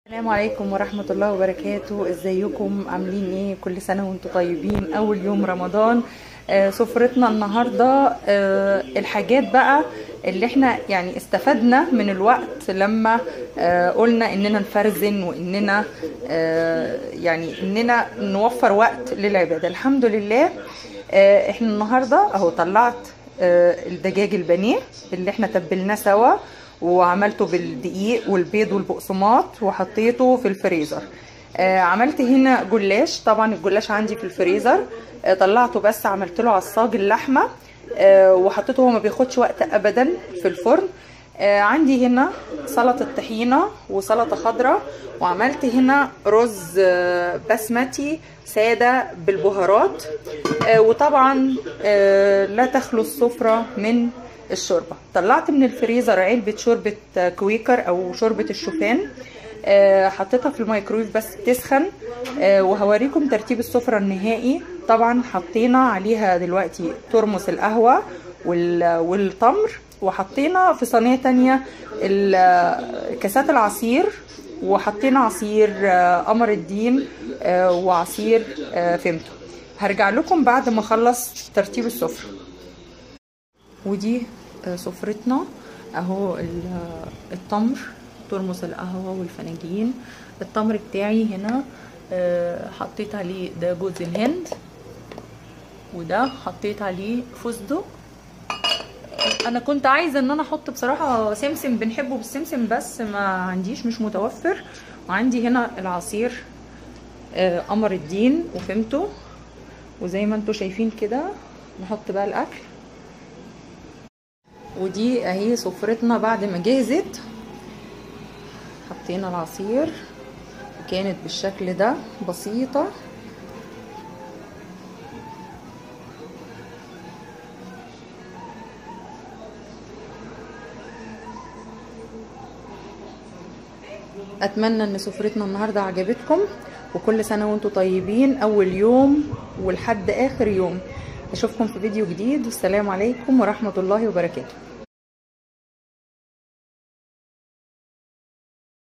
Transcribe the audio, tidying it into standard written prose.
السلام عليكم ورحمة الله وبركاته. ازيكم عاملين ايه؟ كل سنة وانتم طيبين. اول يوم رمضان. سفرتنا النهاردة الحاجات بقى اللي احنا يعني استفدنا من الوقت لما قلنا اننا نفرزن واننا يعني اننا نوفر وقت للعبادة. الحمد لله. احنا النهاردة اهو طلعت الدجاج البانيه اللي احنا تبلناه سوا وعملته بالدقيق والبيض والبقسماط وحطيته في الفريزر. عملت هنا جلاش، طبعا الجلاش عندي في الفريزر. طلعته بس عملت له عصاج اللحمه وحطيته، هو ما بياخدش وقت ابدا في الفرن. عندي هنا سلطه طحينه وسلطه خضراء، وعملت هنا رز بسمتي ساده بالبهارات. وطبعا لا تخلو السفره من الشوربه. طلعت من الفريزر علبه شوربه كويكر او شوربه الشوفان، حطيتها في الميكرويف بس تسخن. وهوريكم ترتيب السفره النهائي. طبعا حطينا عليها دلوقتي ترمس القهوه والتمر، وحطينا في صينيه تانية كاسات العصير، وحطينا عصير قمر الدين وعصير فيمتو. هرجع لكم بعد ما اخلص ترتيب السفره. ودي سفرتنا اهو. التمر، ترمس القهوه والفناجين. التمر بتاعي هنا حطيت عليه ده جوز الهند، وده حطيت عليه فستق. انا كنت عايزه ان انا احط بصراحه سمسم، بنحبه بالسمسم بس ما عنديش، مش متوفر. وعندي هنا العصير قمر الدين وفيمتو. وزي ما انتم شايفين كده نحط بقى الاكل. ودي اهي سفرتنا بعد ما جهزت. حطينا العصير وكانت بالشكل ده بسيطة. اتمنى ان سفرتنا النهاردة عجبتكم، وكل سنة وانتم طيبين. اول يوم ولحد اخر يوم. اشوفكم في فيديو جديد، والسلام عليكم ورحمة الله وبركاته.